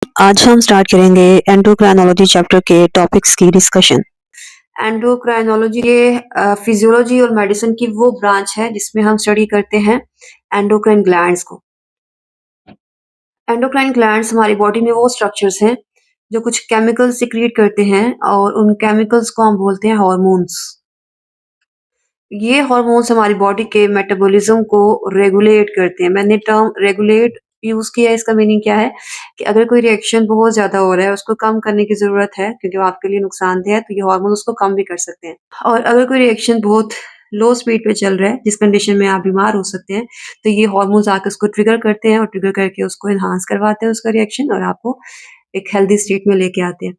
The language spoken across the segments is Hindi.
आज हम स्टार्ट करेंगे एंडोक्राइनोलॉजी चैप्टर के टॉपिक्स की डिस्कशन। एंडोक्राइनोलॉजी ये फिजियोलॉजी और मेडिसिन की वो ब्रांच है जिसमें हम स्टडी करते हैं एंडोक्राइन ग्लैंड्स को। एंडोक्राइन ग्लैंड्स हमारी बॉडी में वो स्ट्रक्चर्स हैं जो कुछ केमिकल्स सिक्रीट करते हैं और उन केमिकल्स को हम बोलते हैं हार्मोन्स। ये हार्मोन्स हमारी बॉडी के मेटाबॉलिज्म को रेगुलेट करते हैं। मैंने टर्म रेगुलेट यूज़ किया है, इसका मीनिंग क्या है कि अगर कोई रिएक्शन बहुत ज़्यादा हो रहा है, उसको कम करने की ज़रूरत है क्योंकि वो आपके लिए नुकसानदेह है, तो ये हार्मोन उसको कम भी कर सकते हैं। और अगर कोई रिएक्शन बहुत लो स्पीड पे चल रहा है, जिस कंडीशन में आप बीमार हो सकते हैं, तो ये हार्मोन्स आके उसको ट्रिगर करते हैं और ट्रिगर करके उसको एनहांस करवाते हैं उसका रिएक्शन और आपको एक हेल्दी स्टेट में लेके आते हैं।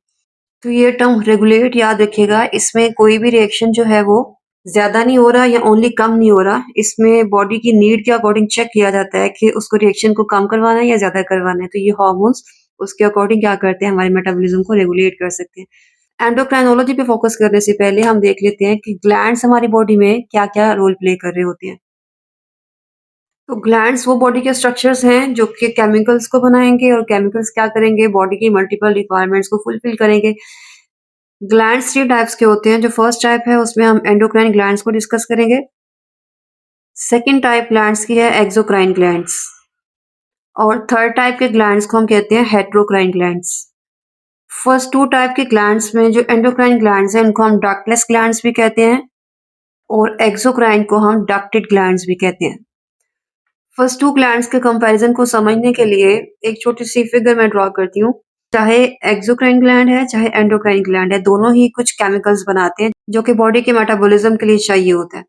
तो ये टर्म रेगुलेट याद रखिएगा, इसमें कोई भी रिएक्शन जो है वो ज़्यादा नहीं हो रहा या ओनली कम नहीं हो रहा। इसमें बॉडी की नीड के अकॉर्डिंग चेक किया जाता है कि उसको रिएक्शन को कम करवाना है या ज़्यादा करवाना है। तो ये हार्मोन्स उसके अकॉर्डिंग क्या करते हैं, हमारे मेटाबॉलिज्म को रेगुलेट कर सकते हैं। एंडोक्राइनोलॉजी पे फोकस करने से पहले हम देख लेते हैं कि ग्लैंड्स हमारी बॉडी में क्या-क्या रोल प्ले कर रहे होते हैं। तो ग्लैंड्स वो बॉडी के स्ट्रक्चर्स हैं जो कि केमिकल्स को बनाएँगे और केमिकल्स क्या करेंगे, बॉडी की मल्टीपल रिक्वायरमेंट्स को फुलफिल करेंगे। ग्लैंड्स 3 टाइप्स के होते हैं। जो फर्स्ट टाइप है उसमें हम एंडोक्राइन ग्लैंड्स को डिस्कस करेंगे। सेकंड टाइप ग्लैंड्स की है एक्सोक्राइन ग्लैंड्स और थर्ड टाइप के ग्लैंड्स को हम कहते हैं हेटेरोक्राइन ग्लैंड्स। फर्स्ट 2 टाइप के ग्लैंड्स में जो एंडोक्राइन ग्लैंड्स हैं उनको हम डक्टलेस ग्लैंड्स भी कहते हैं और एक्सोक्राइन को हम डक्टेड ग्लैंड्स भी कहते हैं। फर्स्ट 2 ग्लैंड्स के कंपैरिजन को समझने के लिए एक छोटी-सी फिगर मैं ड्रॉ करती हूँ। चाहे एक्सोक्राइन ग्लैंड है, चाहे एंडोक्राइन ग्लैंड है, दोनों ही कुछ केमिकल्स बनाते हैं जो कि बॉडी के मेटाबॉलिज्म के लिए चाहिए होता है।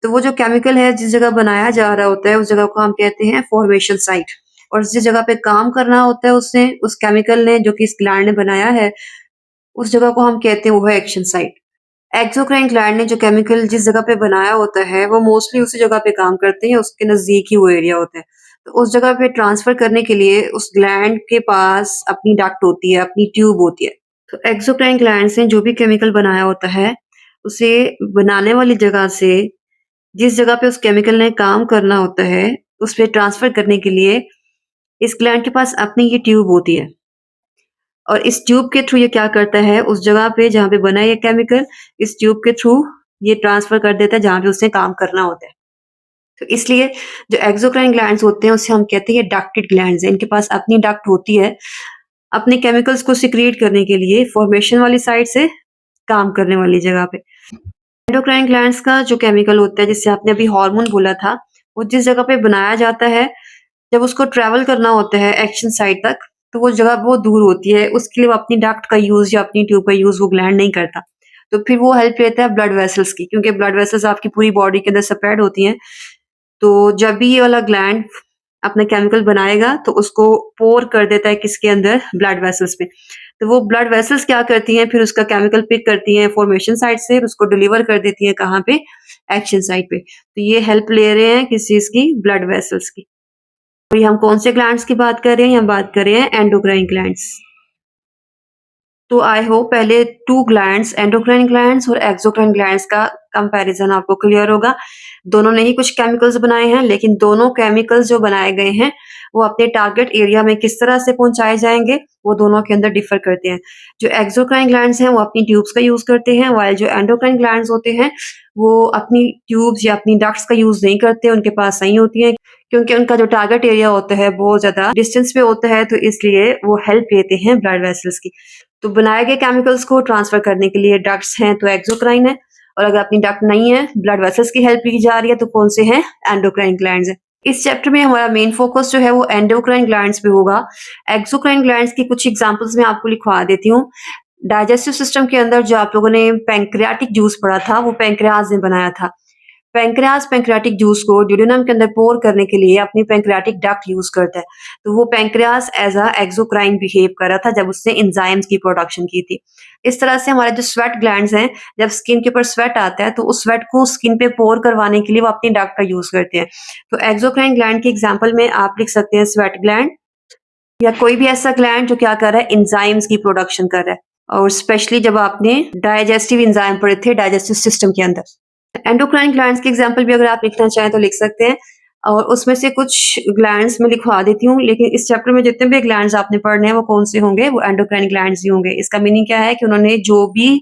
तो वो जो केमिकल है जिस जगह बनाया जा रहा होता है उस जगह को हम कहते हैं फॉर्मेशन साइट और जिस जगह पे काम करना होता है उसने उस केमिकल ने जो कि इस ग्लैंड ने बनाया है उस जगह को हम कहते हैं वो है एक्शन साइट। एक्सोक्राइन ग्लैंड ने जो केमिकल जिस जगह पे बनाया होता है वो मोस्टली उसी जगह पे काम करते हैं, उसके नज़दीक ही वो एरिया होता है। तो उस जगह पे ट्रांसफ़र करने के लिए उस ग्लैंड के पास अपनी डक्ट होती है, अपनी ट्यूब होती है। तो एक्सोक्राइन ग्लैंड से जो भी केमिकल बनाया होता है, उसे बनाने वाली जगह से जिस जगह पे उस केमिकल ने काम करना होता है, उस पे ट्रांसफ़र करने के लिए इस ग्लैंड के पास अपनी ये ट्यूब होती है। और इस ट्यूब के थ्रू ये क्या करता है, उस जगह पे जहाँ पे बना है ये केमिकल, इस ट्यूब के थ्रू ये ट्रांसफ़र कर देता है जहाँ पे उसने काम करना होता है। तो इसलिए जो एक्सोक्राइन ग्लैंड्स होते हैं, उसे हम कहते हैं ये डक्टेड ग्लैंड्स हैं। इनके पास अपनी डक्ट होती है, अपने केमिकल्स को सिक्रीट करने के लिए फॉर्मेशन वाली साइड से काम करने वाली जगह पे। एंडोक्राइन ग्लैंड्स का जो केमिकल होता है, जिससे आपने अभी हार्मोन बोला था, वो जिस जगह पे बनाया जाता है, जब उसको ट्रैवल करना होता है एक्शन साइट तक, तो वो जगह बहुत दूर होती है। उसके लिए वो अपनी डक्ट का यूज़ या अपनी ट्यूब का यूज़ वो ग्लैंड नहीं करता। तो फिर वो हेल्प लेता है ब्लड वेसल्स की, क्योंकि ब्लड वेसल्स आपकी पूरी बॉडी के अंदर स्प्रेड होती हैं। तो जब भी ये वाला ग्लैंड अपना केमिकल बनाएगा, तो उसको पोर कर देता है किसके अंदर? ब्लड वेसल्स में। तो वो ब्लड वेसल्स क्या करती हैं, फिर उसका केमिकल पिक करती हैं फॉर्मेशन साइट से और उसको डिलीवर कर देती हैं कहाँ पे? एक्शन साइट पे। तो ये हेल्प ले रहे हैं किस चीज़ की? ब्लड वेसल्स की। और ये हम कौन से ग्लैंड्स की बात कर रहे हैं? हम बात कर रहे हैं एंडोक्राइन ग्लैंड्स। तो आई होप पहले 2 ग्लैंड्स एंडोक्राइन ग्लैंड्स और एक्सोक्राइन ग्लैंड्स का कंपैरिज़न आपको क्लियर होगा। दोनों ने ही कुछ केमिकल्स बनाए हैं, लेकिन दोनों केमिकल्स जो बनाए गए हैं, वो अपने टारगेट एरिया में किस तरह से पहुँचाए जाएँगे, वो दोनों के अंदर डिफ़र करते हैं। जो एक्सोक्राइन ग्लैंड्स हैं, वो अपनी ट्यूब्स का यूज़ करते हैं, व्हाइल जो एंडोक्राइन ग्लैंड्स होते हैं, वो अपनी ट्यूब्स या अपनी डक्ट्स का यूज़ नहीं करते, उनके पास नहीं होती हैं, क्योंकि उनका जो टारगेट एरिया होता है, बहुत ज़्यादा डिस्टेंस पे होता है, तो इसलिए वो हेल्प लेते हैं ब्लड वेसल्स की। तो बनाए गए केमिकल्स को ट्रांसफर करने के लिए डक्ट्स हैं तो एक्सोक्राइन है और अगर अपनी डक्ट नहीं है, ब्लड वेसल्स की हेल्प ली जा रही है तो कौन से हैं? एंडोक्राइन ग्लैंड्स हैं। इस चैप्टर में हमारा मेन फोकस जो है वो एंडोक्राइन ग्लैंड्स पे होगा। एक्सोक्राइन ग्लैंड्स की कुछ एग्जांपल्स मैं आपको लिखवा देती हूँ। डाइजेस्टिव सिस्टम के अंदर जो आप लोगों ने पैंक्रियाटिक जूस पढ़ा था, वो पैंक्रियाज ने बनाया था। पैंक्रियाज पैंक्रियाटिक जूस को ड्यूडेनम के अंदर पोर करने के लिए अपनी पैंक्रियाटिक डक्ट यूज़ करता है। तो वो pancreas as a exocrine behave कर रहा था जब उसने एंजाइम्स की प्रोडक्शन की थी। इस तरह से हमारे जो स्वेट ग्लैंड्स हैं, जब स्किन के ऊपर स्वेट आता है तो उस स्वेट को स्किन पे पोर करवाने के लिए वो अपनी डक्ट का यूज़ करते हैं। तो एक्सोक्राइन ग्लैंड के एग्जांपल में आप लिख सकते हैं स्वेट ग्लैंड या कोई भी ऐसा ग्लैंड जो क्या कर रहा है? एंजाइम्स की प्रोडक्शन कर रहा है। और स्पेशली जब आपने डाइजेस्टिव एंजाइम पढ़े थे डाइजेस्टिव सिस्टम के अंदर। एंडोक्राइन ग्लैंड्स के एग्जांपल भी अगर आप लिखना चाहें तो लिख सकते हैं। और उसमें से कुछ ग्लैंड्स मैं लिखवा देती हूँ, लेकिन इस चैप्टर में जितने भी ग्लैंड्स आपने पढ़ने हैं वो कौन से होंगे? वो एंडोक्राइन ग्लैंड्स ही होंगे। इसका मीनिंग क्या है कि उन्होंने जो भी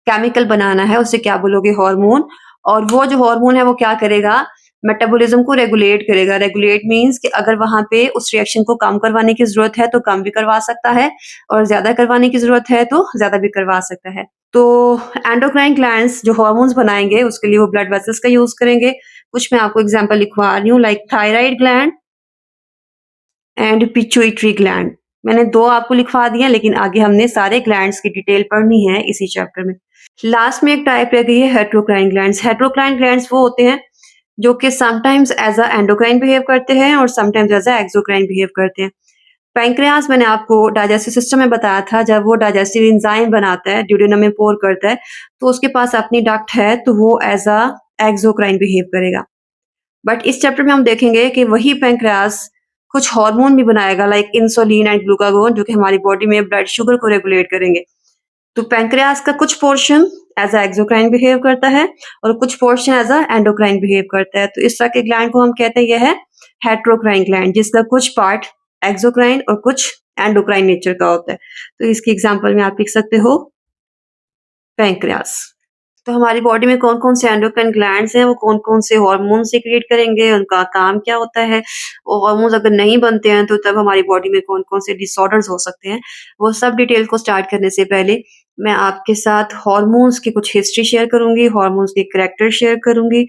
केमिकल बनाना है उसे क्या बोलोगे? हार्मोन। और वो जो हार्मोन है वो क्या करेगा? मेटाबॉलिज्म को रेगुलेट करेगा। रेगुलेट मीन्स कि अगर वहाँ पे उस रिएक्शन को कम करवाने की ज़रूरत है तो कम भी करवा सकता है और ज़्यादा करवाने की ज़रूरत है तो ज़्यादा भी करवा सकता है। तो एंडोक्राइन ग्लैंड्स जो हार्मोन्स बनाएँगे उसके लिए वो ब्लड वेसल्स का यूज़ करेंगे। कुछ मैं आपको एग्ज़ाम्पल लिखवा रही हूँ like thyroid gland and pituitary gland. मैंने 2 आपको लिखवा दिए हैं, लेकिन आगे हमने सारे ग्लैंड्स की डिटेल पढ़नी है इसी चैप्टर में। लास्ट में एक टाइप रह गई है हेटेरोक्राइन ग्लैंड्स। हेटेरोक्राइन ग्लैंड्स वो होते हैं जो कि sometimes as a endocrine behave करते हैं और sometimes as a exocrine behave करते हैं। पैंक्रियास मैंने आपको डाइजेस्टिव सिस्टम में बताया था, जब वो डाइजेस्टिव एंजाइम बनाता है, ड्यूडेनम में पोर करता है, तो उसके पास अपनी डक्ट है, तो वो एज़ अ एक्सोक्राइन बिहेव करेगा। बट इस चैप्टर में हम देखेंगे कि वही पैंक्रियास कुछ हार्मोन भी बनाएगा लाइक इंसुलिन एंड ग्लूकागोन, जो कि हमारी बॉडी में ब्लड शुगर को रेगुलेट करेंगे। तो पैंक्रियास का कुछ portion as a exocrine behave करता है और कुछ portion as a endocrine behave करता है। तो इस तरह के ग्लैंड को हम कहते हैं, यह है हेटेरोक्राइन ग्लैंड, जिसका कुछ पार्ट एक्सोक्राइन और कुछ एंडोक्राइन नेचर का होता है। तो इसकी एग्जांपल में आप लिख सकते हो पैंक्रियास। तो हमारी बॉडी में कौन-कौन से एंडोक्राइन ग्लैंड्स हैं, वो कौन-कौन से हार्मोन सीक्रेट करेंगे, उनका काम क्या होता है, वो हार्मोन्स अगर नहीं बनते हैं, तो तब हमारी बॉडी में कौन-कौन से डिसऑर्डर्स हो सकते हैं। वो सब डिटेल को स्टार्ट करने से पहले मैं आपके साथ हार्मोन्स की कुछ हिस्ट्री शेयर करूँगी, हार्मोन्स के कैरेक्टर शेयर करूँगी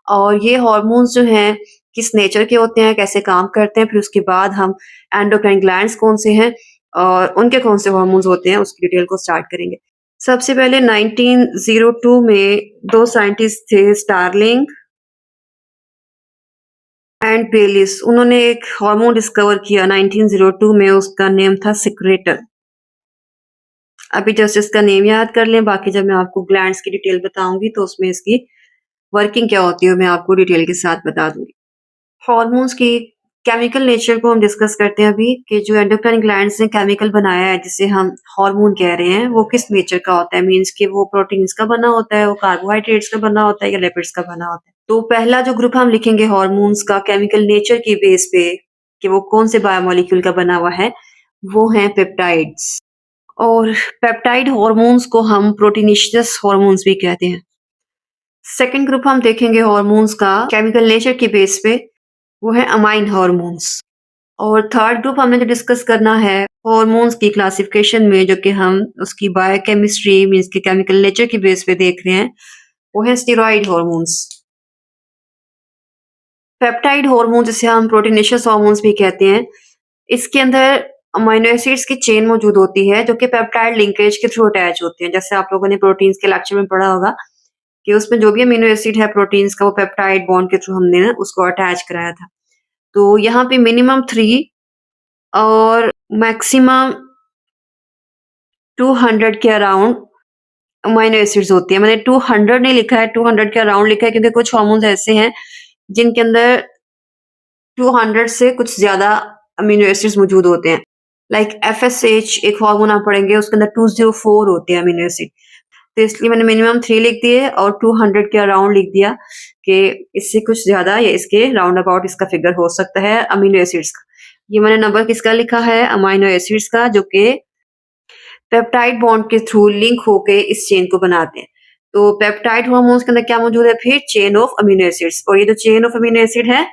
और ये हार्मोन्स जो हैं, किस नेचर के होते हैं, कैसे काम करते हैं, फिर उसके बाद हम एंडोक्राइन ग्लैंड्स कौन से हैं और उनके कौन से हार्मोन्स होते हैं, उसकी डिटेल को स्टार्ट करेंगे। सबसे पहले 1902 में 2 साइंटिस्ट थे स्टार्लिंग एंड बेलिस। उन्होंने एक हार्मोन डिस्कवर किया 1902 में, उसका नेम था सिक्रेटर। अभी जस्ट इसका नेम याद कर लें, बाकी जब मैं आपको ग्लैंड्स की डिटेल बताऊँगी तो उसमें इसकी वर्किंग क्या होती है मैं आपको डिटेल के साथ बता दूँगी। हॉर्मोन्स की केमिकल नेचर को हम डिस्कस करते हैं अभी कि जो एंडोक्राइन ग्लैंड्स ने केमिकल बनाया है जिसे हम हार्मोन कह रहे हैं, वो किस नेचर का होता है, मीन्स कि वो प्रोटीन्स का बना होता है, वो कार्बोहाइड्रेट्स का बना होता है या लिपिड्स का बना होता है। तो पहला जो ग्रुप हम लिखेंगे हार्मोन्स का केमिकल नेचर के बेस पे कि वो कौन से बायोमोलिक्यूल का बना हुआ है, वो हैं पेप्टाइड्स। और पेप्टाइड हार्मोन्स को हम प्रोटीनेशियस हार्मोन्स भी कहते हैं। सेकंड ग्रुप हम देखेंगे हार्मोन्स का केमिकल नेचर के बेस पे, वो है अमाइन हार्मोन्स। और थर्ड ग्रुप हमने जो डिस्कस करना है हार्मोन्स की क्लासिफिकेशन में, जो कि हम उसकी बायोकेमिस्ट्री मीन्स के केमिकल नेचर के बेस पे देख रहे हैं, वो है स्टेरॉइड हार्मोन्स। पेप्टाइड हार्मोन जिसे हम प्रोटीनेशियस हार्मोन्स भी कहते हैं, इसके अंदर अमीनो एसिड्स की चेन मौजूद होती है जो कि पेप्टाइड लिंकेज के थ्रू अटैच होते हैं। जैसे आप लोगों ने प्रोटीन्स के लेक्चर में पढ़ा होगा कि उसमें जो भी अमीनो एसिड है प्रोटीन्स का, वो पेप्टाइड बॉन्ड के थ्रू हमने ना उसको अटैच कराया था। तो यहाँ पे मिनिमम 3 और मैक्सिमम 200 के अराउंड अमीनो एसिड्स होती हैं। मैंने 200 नहीं लिखा है, 200 के अराउंड लिखा है क्योंकि कुछ हार्मोन्स ऐसे हैं जिनके अंदर 200 से कुछ ज़्यादा अमीनो एसिड्स मौजूद होते हैं। लाइक एफएसएच एक हार्मोन आप पढ़ेंगे, उसके अंदर 204 होते हैं अमीनो एसिड। तो इसलिए मैंने मिनिमम 3 लिख दिए और 200 के अराउंड लिख दिया कि इससे कुछ ज़्यादा या इसके राउंड अबाउट इसका फिगर हो सकता है अमीनो एसिड्स का। ये मैंने नंबर किसका लिखा है? अमीनो एसिड्स का, जो कि पेप्टाइड बॉन्ड के थ्रू लिंक होके इस चेन को बनाते हैं। तो पेप्टाइड हार्मोन्स के अंदर क्या मौजूद है फिर? Chain of amino acids. और ये जो चेन ऑफ अमीनो एसिड है,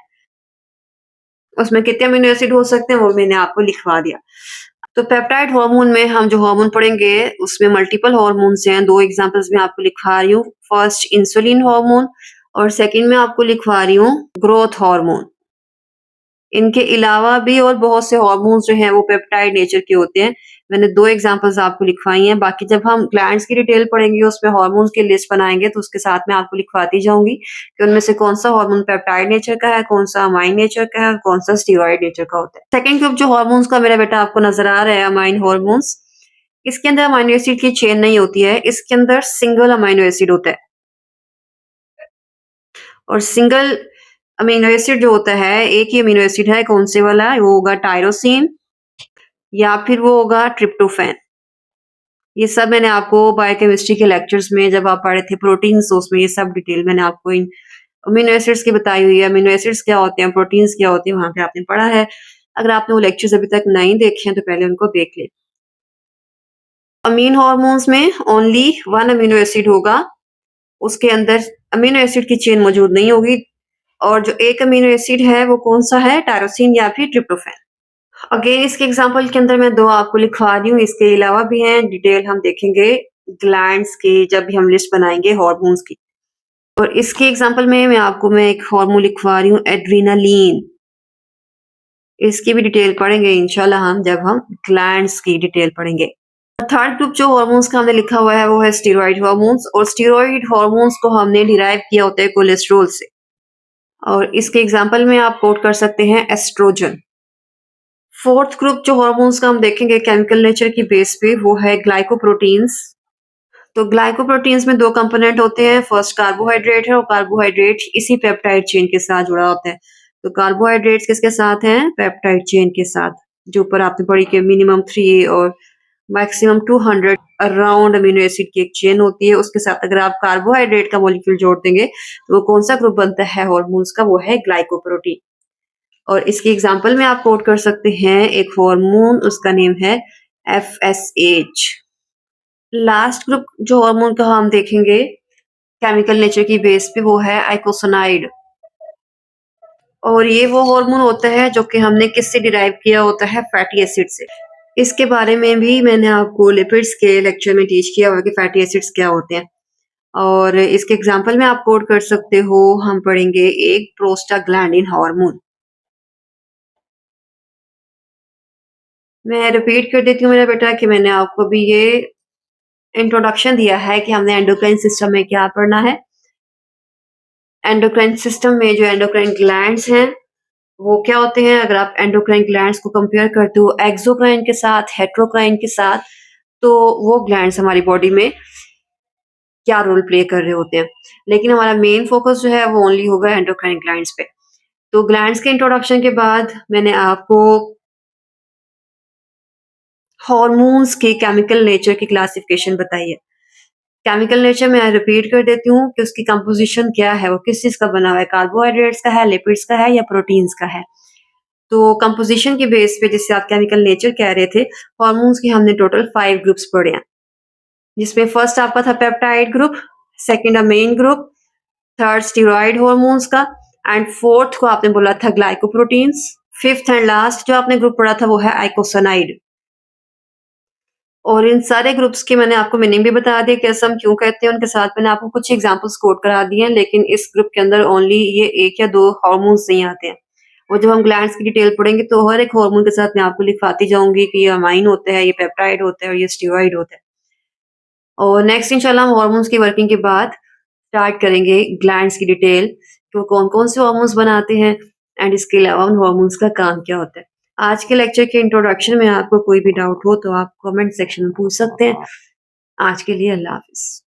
उसमें कितने अमीनो एसिड हो सकते हैं वो मैंने आपको लिखवा दिया। तो पेप्टाइड हार्मोन में हम जो हार्मोन पढ़ेंगे उसमें मल्टीपल हार्मोन्स हैं। 2 एग्जांपल्स मैं आपको लिखवा रही हूँ। फर्स्ट इंसुलिन हार्मोन और सेकंड में आपको लिखवा रही हूँ ग्रोथ हार्मोन। इनके अलावा भी और बहुत से हार्मोन्स जो हैं वो पेप्टाइड नेचर के होते हैं। मैंने 2 एग्जांपल्स आपको लिखवाई हैं। बाकी जब हम ग्लैंड्स की डिटेल पढ़ेंगे उसमें हार्मोन्स की लिस्ट बनाएँगे तो उसके साथ में आपको लिखवाती जाऊँगी कि उनमें से कौन-सा हार्मोन पेप्टाइड नेचर का है, कौन-सा अमाइन नेचर का है और कौन-सा स्टेरॉइड नेचर का होता है। सेकंड ग्रुप जो हार्मोन्स का मेरा बेटा आपको नज़र आ रहा है अमाइन हार्मोन्स, इसके अंदर अमीनो एसिड की चेन नहीं होती है, इसके अंदर सिंगल अमीनो एसिड होता है। और सिंगल अमीनो एसिड जो होता है, एक ही अमीनो एसिड है, कौन से वाला? वो होगा टायरोसिन या फिर वो होगा ट्रिप्टोफैन। ये सब मैंने आपको बायोकेमिस्ट्री के लेक्चर्स में जब आप पढ़े थे प्रोटीन्स, तो उसमें ये सब डिटेल मैंने आपको इन अमीनो एसिड्स की बताई हुई है। अमीनो एसिड्स क्या होते हैं, प्रोटीन्स क्या होती हैं, वहाँ पे आपने पढ़ा है। अगर आपने वो लेक्चर्स अभी तक नहीं देखे हैं तो पहले उनको देख लें। अमीन हार्मोन्स में ओनली 1 अमीनो एसिड होगा, उसके अंदर अमीनो एसिड की चेन मौजूद नहीं होगी और जो एक अमीनो एसिड है वो कौन-सा है, टायरोसिन या फिर ट्रिप्टोफैन। अगेन इसके एग्जांपल के अंदर मैं 2 आपको लिखवा रही हूँ, इसके अलावा भी हैं, डिटेल हम देखेंगे ग्लैंड्स की जब भी हम लिस्ट बनाएँगे हार्मोन्स की। और इसके एग्जांपल में मैं एक हार्मोन लिखवा रही हूँ एड्रेनालिन। इसकी भी डिटेल पढ़ेंगे इंशाल्लाह हम जब हम ग्लैंड्स की डिटेल पढ़ेंगे। थर्ड ग्रुप जो हार्मोन्स का हमने लिखा हुआ है वो है स्टेरॉइड हार्मोन्स और स्टेरॉइड हार्मोन्स को हमने डिराइव किया होता है कोलेस्ट्रॉल से। और इसके एग्जांपल में आप कोट कर सकते हैं एस्ट्रोजन। फोर्थ ग्रुप जो हार्मोन्स का हम देखेंगे केमिकल नेचर की बेस पे वो है ग्लाइकोप्रोटीन्स। तो ग्लाइकोप्रोटीन्स में 2 कंपोनेंट होते हैं, फर्स्ट कार्बोहाइड्रेट है और कार्बोहाइड्रेट इसी पेप्टाइड चेन के साथ जुड़ा होता है। तो कार्बोहाइड्रेट्स किसके साथ हैं? पेप्टाइड चेन के साथ, जो ऊपर आपने पढ़ी कि मिनिमम 3 और मैक्सिमम 200 अराउंड अमीनो एसिड की एक चेन होती है। उसके साथ अगर आप कार्बोहाइड्रेट का मॉलिक्यूल जोड़ देंगे तो वो कौन-सा ग्रुप बनता है हार्मोन्स का? वो है ग्लाइकोप्रोटीन। और इसकी एग्जांपल में आप कोट कर सकते हैं एक हार्मोन, उसका नेम है एफएसएच। लास्ट ग्रुप जो हार्मोन का हम देखेंगे केमिकल नेचर की बेस पे वो है आइकोसानाइड। और ये वो हार्मोन होता है जो कि हमने किससे डिराइव किया होता है? फैटी एसिड से। इसके बारे में भी मैंने आपको लिपिड्स के लेक्चर में टीच किया हुआ है कि फैटी एसिड्स क्या होते हैं। और इसके एग्जांपल में आप कोट कर सकते हो, हम पढ़ेंगे एक प्रोस्टाग्लैंडिन हार्मोन। मैं रिपीट कर देती हूँ मेरा बेटा कि मैंने आपको अभी ये इंट्रोडक्शन दिया है कि हमने एंडोक्राइन सिस्टम में क्या पढ़ना है। एंडोक्राइन सिस्टम में जो एंडोक्राइन ग्लैंड्स हैं वो क्या होते हैं? अगर आप एंडोक्राइन ग्लैंड्स को कंपेयर करते हो एक्सोक्राइन के साथ, हेटेरोक्राइन के साथ, तो वो ग्लैंड्स हमारी बॉडी में क्या रोल प्ले कर रहे होते हैं। लेकिन हमारा मेन फोकस जो है वो ओनली होगा एंडोक्राइन ग्लैंड्स पे। तो ग्लैंड्स के इंट्रोडक्शन के बाद मैंने आपको हार्मोन्स के केमिकल नेचर की क्लासिफिकेशन बताई है। केमिकल नेचर मैं रिपीट कर देती हूँ कि उसकी कंपोजिशन क्या है, वो किस चीज़ का बना हुआ है, कार्बोहाइड्रेट्स का है, लिपिड्स का है या प्रोटीन्स का है। तो कंपोजिशन के बेस पे जिससे आप केमिकल नेचर कह रहे थे, हार्मोन्स के हमने टोटल 5 ग्रुप्स पढ़े हैं। जिसमें फर्स्ट आपका था पेप्टाइड ग्रुप, सेकंड अमीन ग्रुप, थर्ड स्टेरॉइड हार्मोन्स का एंड फोर्थ को आपने बोला था ग्लाइकोप्रोटीन्स। फिफ्थ एंड लास्ट जो आपने ग्रुप पढ़ा था वो है आइकोसानाइड। और इन सारे ग्रुप्स की मैंने आपको मीनिंग भी बता दी कैसे हम क्यों कहते हैं, उनके साथ मैंने आपको कुछ एग्जांपल्स कोट करा दिए हैं, लेकिन इस ग्रुप के अंदर ओनली ये 1 या 2 हार्मोन्स नहीं आते हैं। और जब हम ग्लैंड्स की डिटेल पढ़ेंगे तो हर एक हार्मोन के साथ मैं आपको लिखवाती जाऊँगी कि ये अमाइन होता है, ये पेप्टाइड होता है और ये स्टेरॉइड होता है। और नेक्स्ट इंशाल्लाह हम हार्मोन्स की वर्किंग के बाद स्टार्ट करेंगे ग्लैंड्स की डिटेल कि वो कौन-कौन से हार्मोन्स बनाते हैं एंड इसके अलावा उन हार्मोन्स का काम क्या होता है। आज के लेक्चर के इंट्रोडक्शन में आपको कोई भी डाउट हो तो आप कमेंट सेक्शन में पूछ सकते हैं। आज के लिए अल्लाह हाफ़िज़।